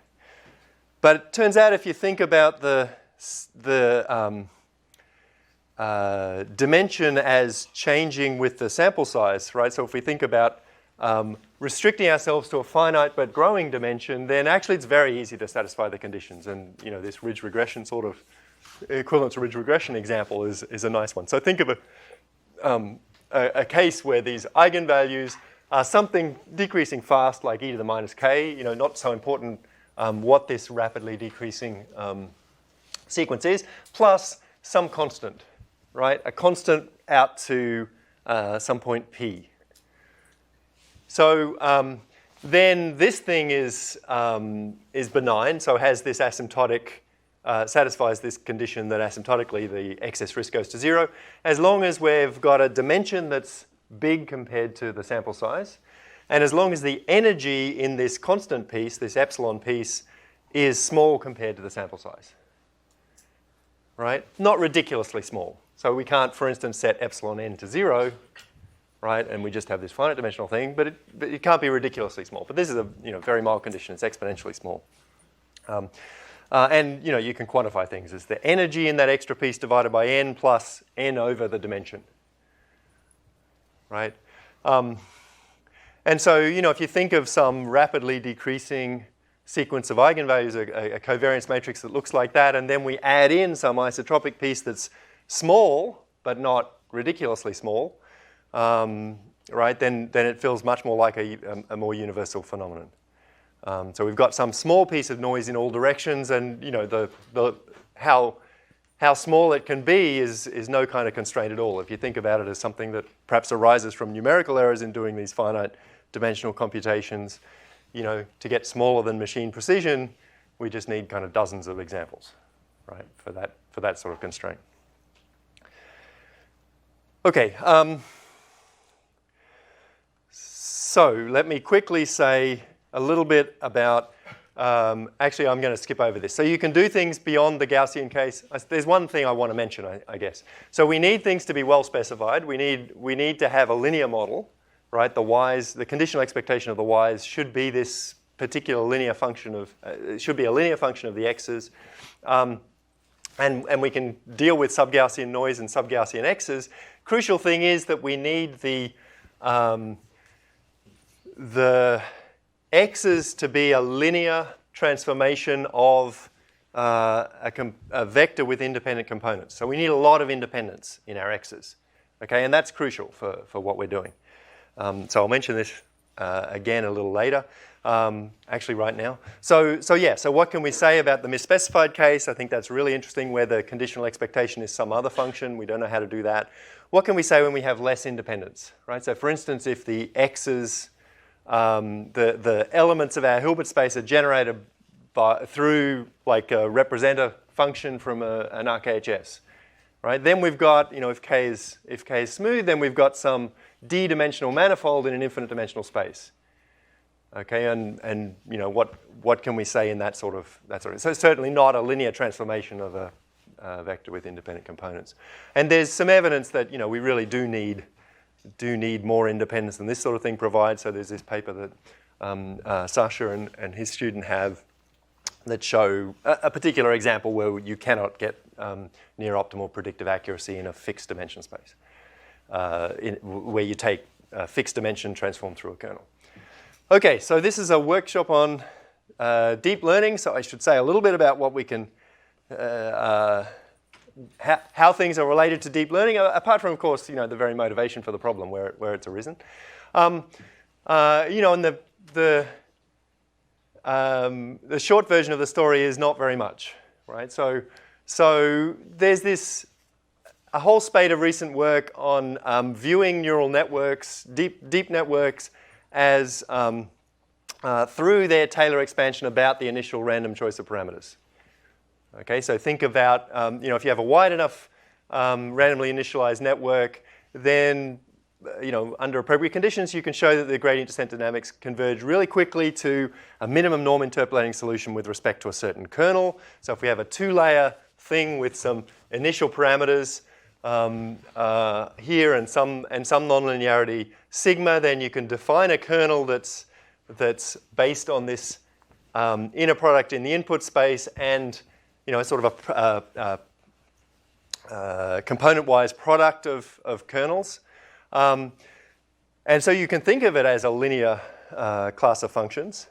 But it turns out if you think about the dimension as changing with the sample size, right? So if we think about restricting ourselves to a finite but growing dimension, then actually it's very easy to satisfy the conditions. And this ridge regression sort of equivalent to ridge regression example is a nice one. So think of a case where these eigenvalues are something decreasing fast, like e to the minus k. Not so important what this rapidly decreasing sequence is, plus some constant. Right, a constant out to some point p. So then this thing is benign, so has this asymptotic, satisfies this condition that asymptotically the excess risk goes to 0, as long as we've got a dimension that's big compared to the sample size, and as long as the energy in this constant piece, this epsilon piece, is small compared to the sample size. Right? Not ridiculously small. So we can't, for instance, set epsilon n to 0, right? And we just have this finite dimensional thing, but it can't be ridiculously small. But this is a very mild condition. It's exponentially small. And you can quantify things as the energy in that extra piece divided by n plus n over the dimension, right? And so if you think of some rapidly decreasing sequence of eigenvalues, a covariance matrix that looks like that, and then we add in some isotropic piece that's small, but not ridiculously small, right? Then it feels much more like a more universal phenomenon. So we've got some small piece of noise in all directions, and how small it can be is no kind of constraint at all. If you think about it as something that perhaps arises from numerical errors in doing these finite dimensional computations, to get smaller than machine precision, we just need kind of dozens of examples, right? For that sort of constraint. Okay, so let me quickly say a little bit about, actually I'm going to skip over this. So you can do things beyond the Gaussian case. There's one thing I want to mention, I guess. So we need things to be well specified. We need to have a linear model, right? The conditional expectation of the y's should be this particular linear function of, it should be a linear function of the x's. And we can deal with sub-Gaussian noise and sub-Gaussian x's. Crucial thing is that we need the x's to be a linear transformation of a vector with independent components. So we need a lot of independence in our x's. Okay, and that's crucial for what we're doing. So I'll mention this again a little later. Actually right now. So what can we say about the misspecified case? I think that's really interesting, where the conditional expectation is some other function. We don't know how to do that. What can we say when we have less independence, right? So for instance, if the x's, the elements of our Hilbert space are generated through like a representer function from an RKHS, right? Then we've got, if k is smooth, then we've got some d-dimensional manifold in an infinite dimensional space. Okay, and what can we say in that sort of? So certainly not a linear transformation of a vector with independent components. And there's some evidence that we really do need more independence than this sort of thing provides. So there's this paper that Sasha and his student have that show a particular example where you cannot get near optimal predictive accuracy in a fixed dimension space, where you take a fixed dimension transformed through a kernel. Okay, so this is a workshop on deep learning. So I should say a little bit about what we can how things are related to deep learning, apart from, of course, the very motivation for the problem where it's arisen. And the short version of the story is not very much, right? So there's a whole spate of recent work on viewing neural networks, deep networks, as through their Taylor expansion about the initial random choice of parameters. Okay, so think about, if you have a wide enough randomly initialized network, then, under appropriate conditions, you can show that the gradient descent dynamics converge really quickly to a minimum norm interpolating solution with respect to a certain kernel. So if we have a 2-layer thing with some initial parameters here and some nonlinearity sigma, then you can define a kernel that's based on this inner product in the input space and sort of a component-wise product of kernels. And so you can think of it as a linear class of functions.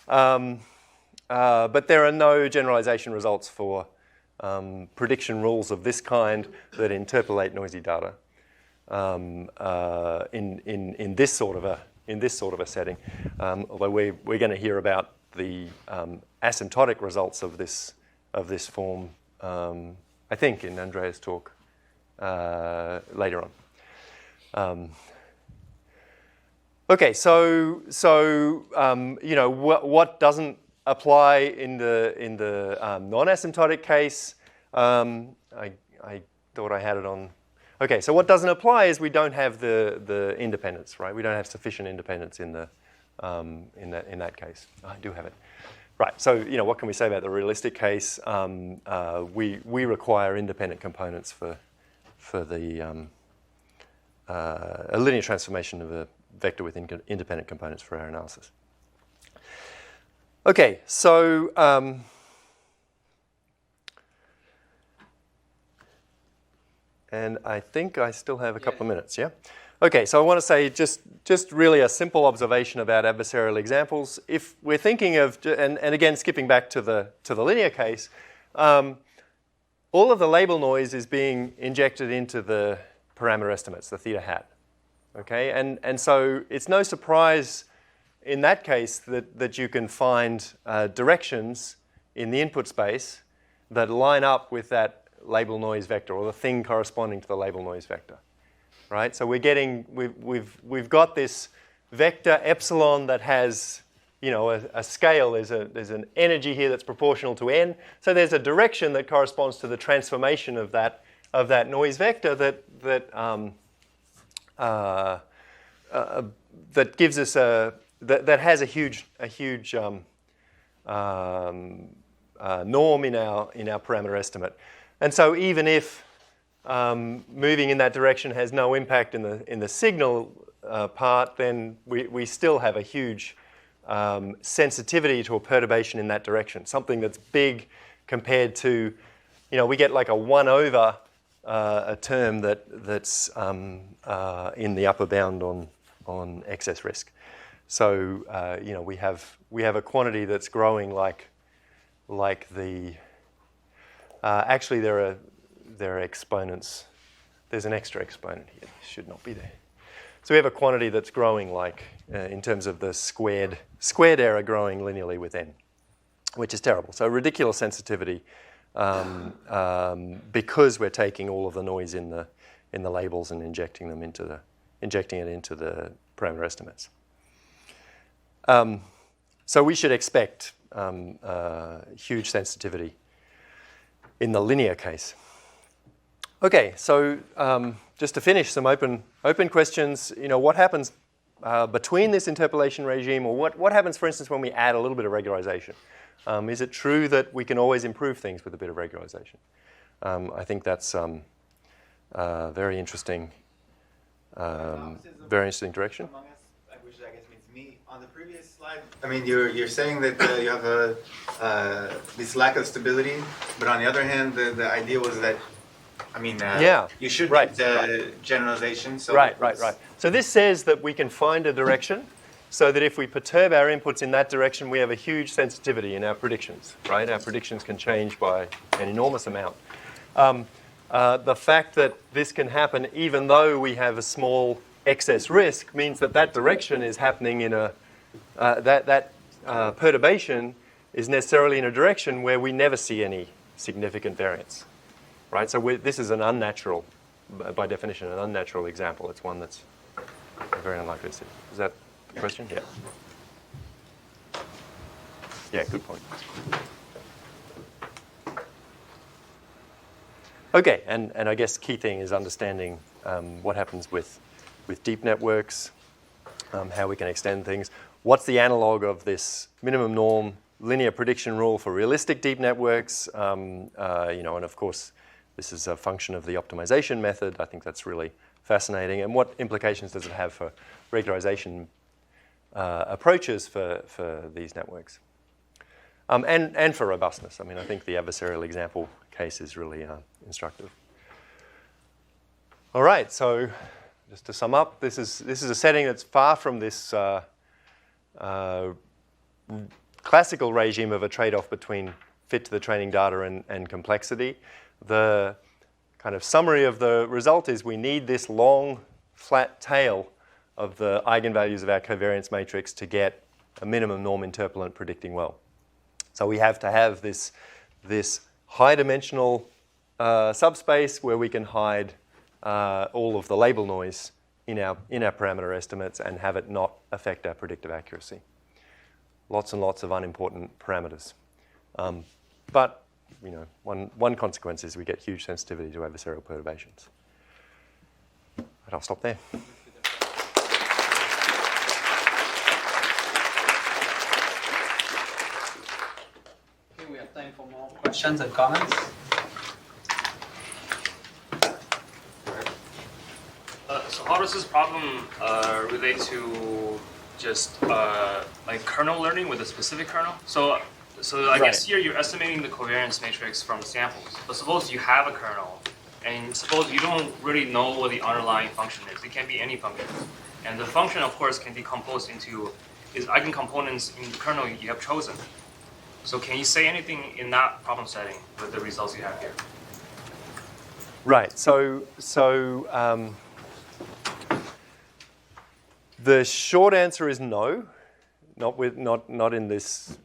But there are no generalization results for prediction rules of this kind that interpolate noisy data in this sort of a setting. Although we're going to hear about the asymptotic results of this form, I think, in Andrea's talk later on. Okay, so what doesn't apply in the non-asymptotic case? I thought I had it on. Okay, so what doesn't apply is we don't have the independence, right? We don't have sufficient independence in that case. I do have it. Right. So what can we say about the realistic case? We require independent components for the a linear transformation of a vector with independent components for our analysis. Okay, so and I think I still have a couple of minutes, yeah? Okay, so I want to say just really a simple observation about adversarial examples. If we're thinking of, and again skipping back to the linear case, all of the label noise is being injected into the parameter estimates, the theta hat. Okay, and so it's no surprise in that case that you can find directions in the input space that line up with that label noise vector, or the thing corresponding to the label noise vector, right? So we've got this vector epsilon that has a scale. There's an energy here that's proportional to n. So there's a direction that corresponds to the transformation of that noise vector that gives us that has a huge norm in our parameter estimate. And so even if moving in that direction has no impact in the signal part, then we still have a huge sensitivity to a perturbation in that direction, something that's big compared to, we get like a 1 over a term that's in the upper bound on excess risk. So we have a quantity that's growing like the actually there are exponents. There's an extra exponent here. This should not be there. So we have a quantity that's growing like in terms of the squared error growing linearly with n, which is terrible. So ridiculous sensitivity because we're taking all of the noise in the labels and injecting it into the parameter estimates. So we should expect huge sensitivity in the linear case. Okay, so just to finish, some open questions. What happens between this interpolation regime, or what happens, for instance, when we add a little bit of regularization? Is it true that we can always improve things with a bit of regularization? I think that's very interesting direction. Which I guess means me. On the previous slide, I mean, you're saying that you have this lack of stability, but on the other hand, the idea was that, you should get generalization. So right. So this says that we can find a direction so that if we perturb our inputs in that direction, we have a huge sensitivity in our predictions, right? Our predictions can change by an enormous amount. the fact that this can happen even though we have a small excess risk means that that direction is happening in a, perturbation is necessarily in a direction where we never see any significant variance, right? So this is an unnatural, by definition, an unnatural example. It's one that's very unlikely to see. Is that the question? Yeah. Yeah, good point. Okay, and I guess key thing is understanding what happens with deep networks, how we can extend things. What's the analog of this minimum norm linear prediction rule for realistic deep networks? And of course, this is a function of the optimization method. I think that's really fascinating. And what implications does it have for regularization approaches for these networks? And for robustness. I mean, I think the adversarial example case is really instructive. All right, so just to sum up, this is a setting that's far from this classical regime of a trade-off between fit to the training data and complexity. The kind of summary of the result is we need this long, flat tail of the eigenvalues of our covariance matrix to get a minimum norm interpolant predicting well. So we have to have this high-dimensional subspace where we can hide all of the label noise in our parameter estimates and have it not affect our predictive accuracy. Lots and lots of unimportant parameters. But one consequence is we get huge sensitivity to adversarial perturbations. But I'll stop there. Okay, we have time for more questions and comments. So how does this problem relate to just like kernel learning with a specific kernel? So I guess here you're estimating the covariance matrix from samples. But suppose you have a kernel, and suppose you don't really know what the underlying function is. It can be any function. And the function, of course, can decompose into its eigencomponents in the kernel you have chosen. So can you say anything in that problem setting with the results you have here? Right. So the short answer is no, not in this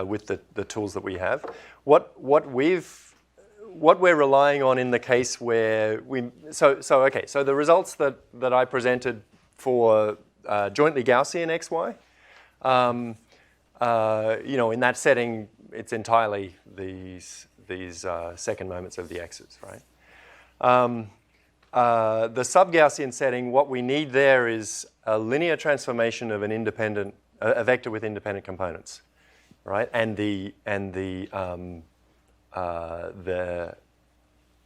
with the tools that we have. What we're relying on in the case where so the results that I presented for jointly Gaussian XY, in that setting it's entirely these second moments of the x's, right? The sub-Gaussian setting, what we need there is a linear transformation of a vector with independent components, right? And the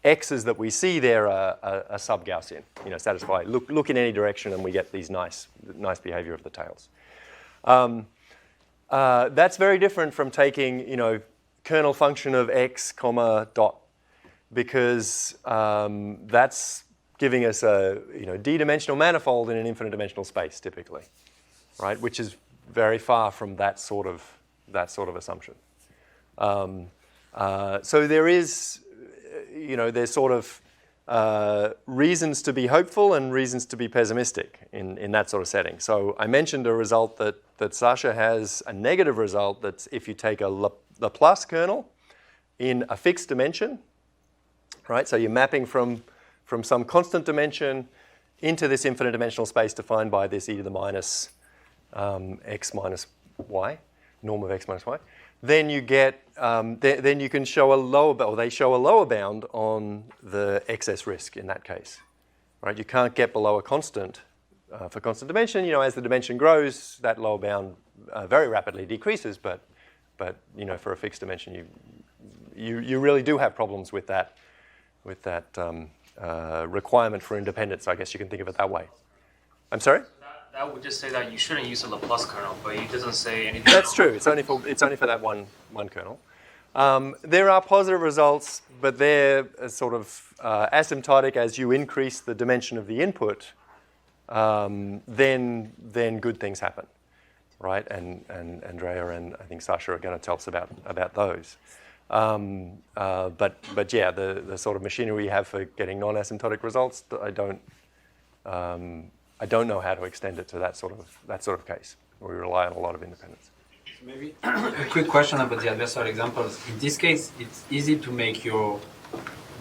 x's that we see there are sub-Gaussian, satisfy. Look in any direction and we get these nice behavior of the tails. That's very different from taking, kernel function of x, dot, because that's giving us a d-dimensional manifold in an infinite dimensional space typically, right? Which is very far from that sort of assumption. So there is, there's sort of reasons to be hopeful and reasons to be pessimistic in that sort of setting. So I mentioned a result that Sasha has, a negative result that's if you take a Laplace kernel in a fixed dimension, right? So you're mapping from some constant dimension into this infinite dimensional space defined by this e to the minus x minus y, norm of x minus y. Then you get, then you can show a lower, or they show a lower bound on the excess risk in that case, right? You can't get below a constant for constant dimension. As the dimension grows, that lower bound very rapidly decreases. But for a fixed dimension, you really do have problems with that requirement for independence. I guess you can think of it that way. I'm sorry? That would just say that you shouldn't use a Laplace kernel, but it doesn't say anything. That's true. It's only for that one kernel. There are positive results, but they're sort of asymptotic. As you increase the dimension of the input, then good things happen, right? And Andrea and I think Sasha are going to tell us about those. But yeah, the sort of machinery we have for getting non-asymptotic results, I don't know how to extend it to that sort of case. We rely on a lot of independence. So maybe a quick question about the adversarial examples. In this case, it's easy to make your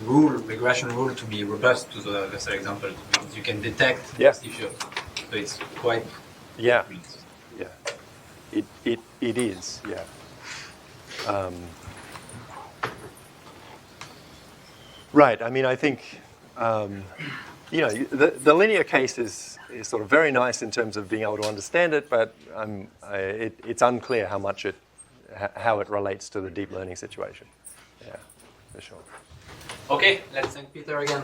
regression rule to be robust to the adversarial example, because you can detect if you. So it's quite. Yeah. It is. Yeah. Right. I mean, I think the linear case is sort of very nice in terms of being able to understand it, but it's unclear how it relates to the deep learning situation. Yeah, for sure. Okay, let's thank Peter again.